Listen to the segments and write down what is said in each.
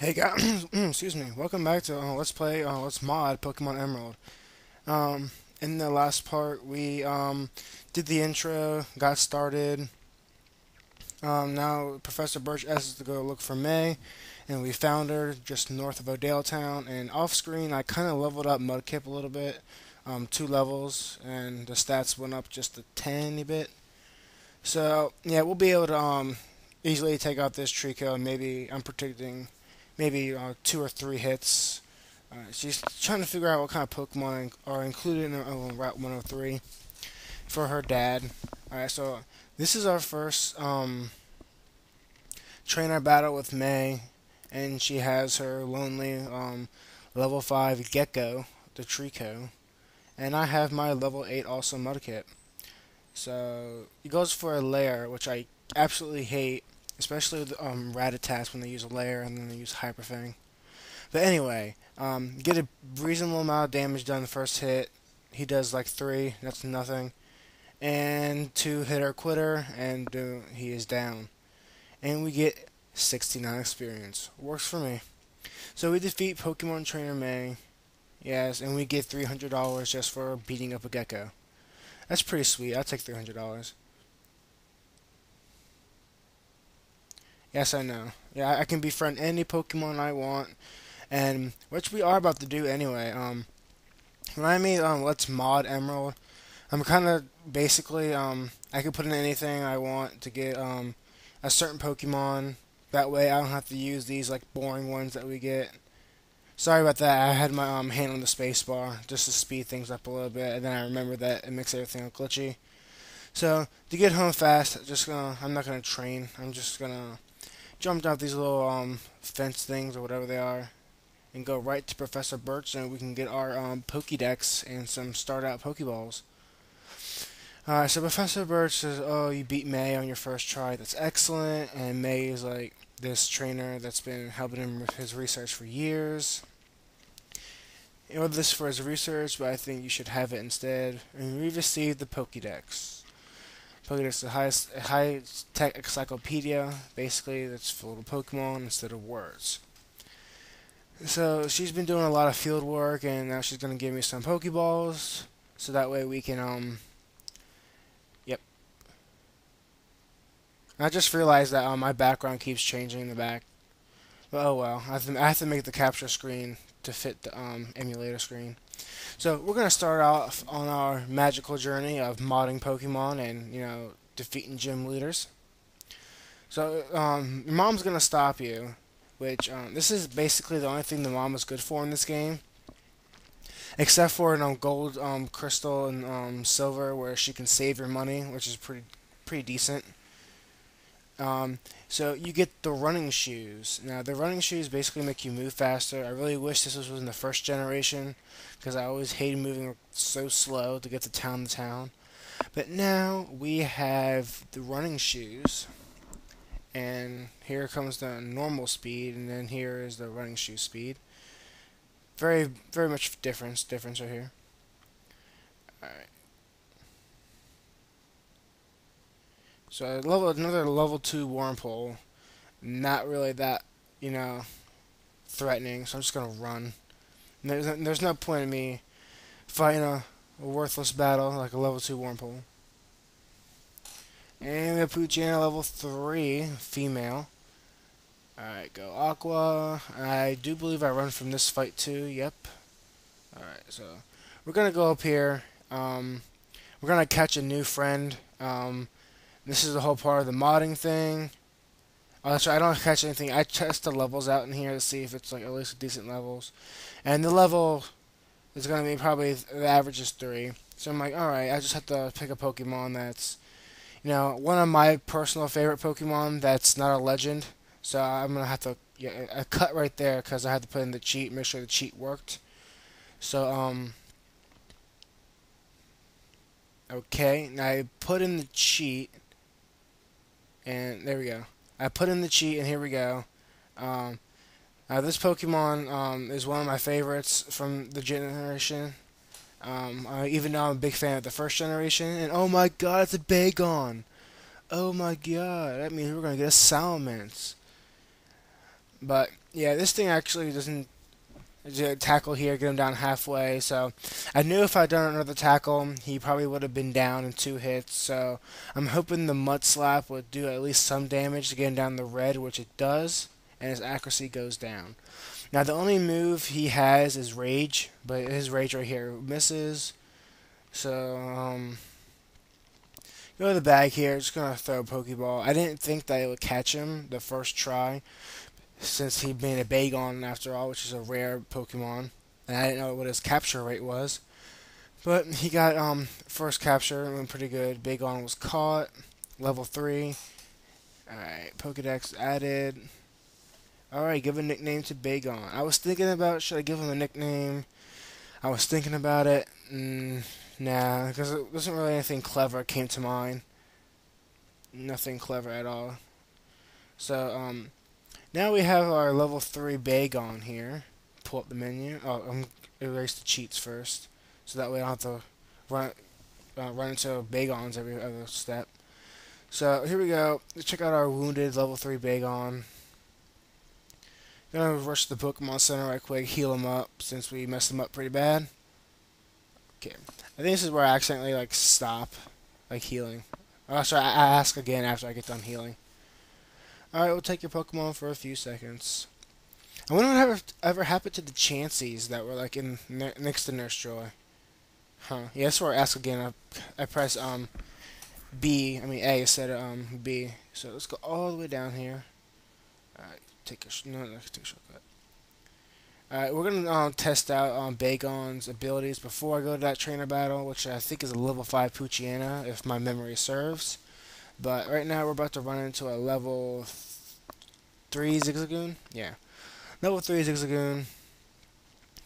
Hey guys, excuse me. Welcome back to Let's Play, Let's Mod Pokemon Emerald. Um, in the last part, we did the intro, got started. Now Professor Birch asked us to go look for May, and we found her just north of Odale Town. And off screen, I kind of leveled up Mudkip a little bit, 2 levels, and the stats went up just a tiny bit. So yeah, we'll be able to easily take out this Trico. Maybe I'm predicting maybe 2 or 3 hits. She's trying to figure out what kind of Pokemon are included in Route 103 for her dad. Alright, so this is our first trainer battle with May, and she has her lonely level 5 Gecko, the Trico, and I have my level 8 also Mudkip. So he goes for a lair, which I absolutely hate, especially with Rattatas when they use a lair and then they use Hyper Fang. But anyway, get a reasonable amount of damage done the first hit. He does like 3, that's nothing. And 2 hitter quitter, and he is down. And we get 69 experience. Works for me. So we defeat Pokemon Trainer May. Yes, and we get $300 just for beating up a gecko. That's pretty sweet. I'll take $300. Yes, I know. Yeah, I can befriend any Pokemon I want, and which we are about to do anyway. When I made Let's Mod Emerald, I'm kind of basically I can put in anything I want to get a certain Pokemon. That way, I don't have to use these like boring ones that we get. Sorry about that. I had my hand on the space bar just to speed things up a little bit, and then I remembered that it makes everything look glitchy. So to get home fast, I'm not gonna train. I'm just gonna jump down these little fence things or whatever they are, and go right to Professor Birch, and we can get our Pokédex and some start out Pokeballs. Alright, so Professor Birch says, "Oh, you beat May on your first try. That's excellent." And May is like this trainer that's been helping him with his research for years. You know this for his research, but I think you should have it instead. And we received the Pokédex. Pokédex is the high tech encyclopedia, basically, that's full of Pokemon instead of words. So she's been doing a lot of field work, and now she's gonna give me some Pokeballs, so that way we can yep. I just realized that my background keeps changing in the back, but oh well. I have to make the capture screen to fit the emulator screen. So we're gonna start off on our magical journey of modding Pokemon and defeating gym leaders. So your mom's gonna stop you, which this is basically the only thing the mom is good for in this game, except for gold, crystal, and silver, where she can save your money, which is pretty decent. So you get the running shoes. Now the running shoes basically make you move faster. I really wish this was in the first generation, because I always hated moving so slow to get to town. But now we have the running shoes, and here comes the normal speed, and then here is the running shoe speed. Very much difference right here. All right. So another level 2 Wurmple. Not really that threatening, so I'm just gonna run. And there's no point in me fighting a worthless battle like a level 2 Wurmple. And the Poochyena level 3 female. Alright, go Aqua. I do believe I run from this fight too. Yep. Alright, so we're gonna go up here. We're gonna catch a new friend. This is the whole part of the modding thing. Oh, that's right. I don't catch anything. I test the levels out in here to see if it's like at least decent levels, and the level is gonna be probably the average is 3. So I'm like, all right. I just have to pick a Pokemon that's one of my personal favorite Pokemon that's not a legend. So I'm gonna have to a cut right there because I had to put in the cheat, make sure the cheat worked. So okay. Now I put in the cheat, and there we go. I put in the cheat, and here we go. Um, this Pokemon is one of my favorites from the generation. Even though I'm a big fan of the first generation. And oh my god, it's a Bagon! Oh my god, that means we're gonna get a Salamence. But yeah, this thing actually doesn't tackle here, get him down halfway. So I knew if I'd done another tackle, he probably would have been down in 2 hits. So I'm hoping the Mud Slap would do at least some damage to get him down the red, which it does, and his accuracy goes down. Now the only move he has is Rage, but his Rage right here misses. So go to the bag here. Just gonna throw a Pokeball. I didn't think that it would catch him the first try, since he being a Bagon after all, which is a rare Pokemon, and I didn't know what his capture rate was. But he got first capture, went pretty good. Bagon was caught, level 3. Alright, Pokedex added. Alright, give a nickname to Bagon. I was thinking about, should I give him a nickname? I was thinking about it. Nah, because it wasn't really anything clever came to mind. Nothing clever at all. So, now we have our level 3 Bagon here. Pull up the menu. Oh, I'm erase the cheats first, so that way I don't have to run into Bagons every other step. So here we go. Let's check out our wounded level 3 Bagon. Gonna rush to the Pokemon Center right quick, heal him up since we messed him up pretty bad. Okay, I think this is where I accidentally stop, healing. Oh, sorry, I ask again after I get done healing. Alright, we'll take your Pokemon for a few seconds. I wonder what ever happened to the Chanseys that were in next to Nurse Joy. Huh. Yeah, that's where I ask again. I press A instead of B. So let's go all the way down here. Alright, take a shortcut. Alright, we're gonna test out Bagon's abilities before I go to that trainer battle, which I think is a level 5 Poochyena, if my memory serves. But right now we're about to run into a level 3 Zigzagoon. Yeah. Level 3 Zigzagoon.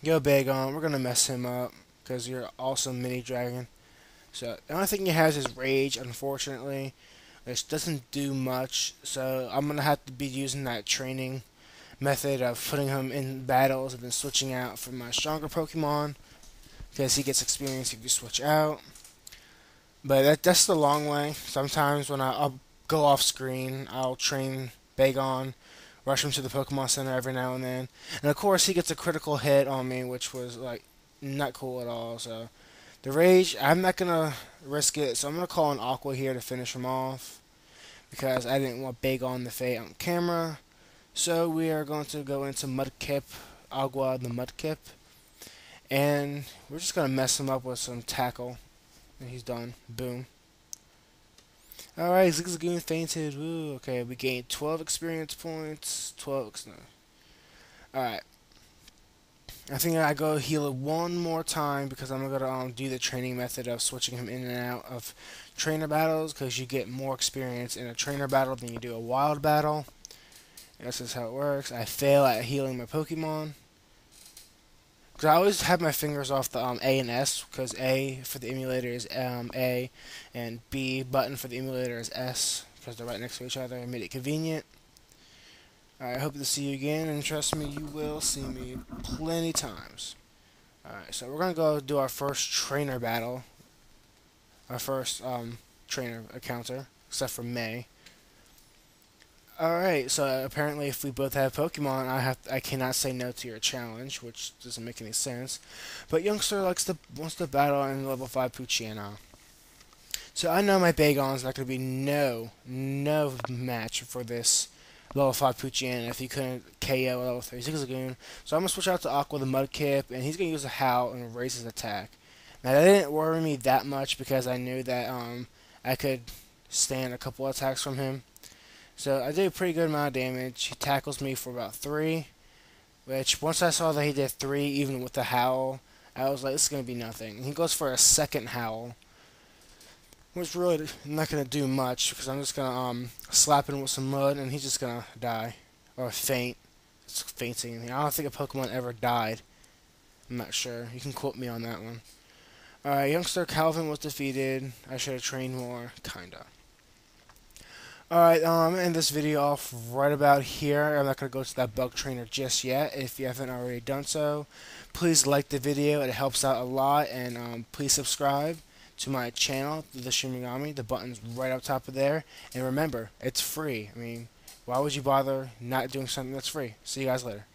Go Bagon. We're going to mess him up because you're an awesome mini dragon. So the only thing he has is Rage, unfortunately, which doesn't do much. So I'm going to have to be using that training method of putting him in battles and then switching out for my stronger Pokemon because he gets experience if you switch out. But that's the long way. Sometimes when I'll go off screen, I'll train Bagon, rush him to the Pokemon Center every now and then. And of course, he gets a critical hit on me, which was not cool at all. So the Rage, I'm not gonna risk it. So I'm gonna call an Aqua here to finish him off because I didn't want Bagon to fade on camera. So we are going to go into Mudkip, Agua the Mudkip, and we're just gonna mess him up with some tackle. And he's done. Boom. Alright, Zigzagoon fainted. Ooh, okay, we gained 12 experience points. 12. No. Alright. I think I go heal it one more time because I'm going to do the training method of switching him in and out of trainer battles because you get more experience in a trainer battle than you do a wild battle. And this is how it works. I fail at healing my Pokemon. Because I always have my fingers off the A and S, because A for the emulator is A, and B button for the emulator is S, because they're right next to each other. I made it convenient. Alright, I hope to see you again, and trust me, you will see me plenty times. Alright, so we're going to go do our first trainer battle. Our first trainer encounter, except for May. Alright, so apparently if we both have Pokemon, I cannot say no to your challenge, which doesn't make any sense. But Youngster wants to battle in level 5 Poochyena. So I know my Bagon's not going to be no match for this level 5 Poochyena if he couldn't KO a level 3 Zigzagoon. So I'm going to switch out to Aqua the Mudkip, and he's going to use a Howl and raise his attack. Now that didn't worry me that much because I knew that I could stand a couple attacks from him. So I did a pretty good amount of damage. He tackles me for about 3, which once I saw that he did 3 even with the Howl, I was like, this is going to be nothing. He goes for a second Howl, which really not going to do much because I'm just going to slap him with some mud and he's just going to die. Or faint. It's fainting. I don't think a Pokemon ever died. I'm not sure. You can quote me on that one. Alright, Youngster Calvin was defeated. I should have trained more. Kinda. Alright, I'm going to end this video off right about here. I'm not going to go to that bug trainer just yet. If you haven't already done so, please like the video. It helps out a lot. And please subscribe to my channel, The Shin Megami. The button's right up top of there. And remember, it's free. I mean, Why would you bother not doing something that's free? See you guys later.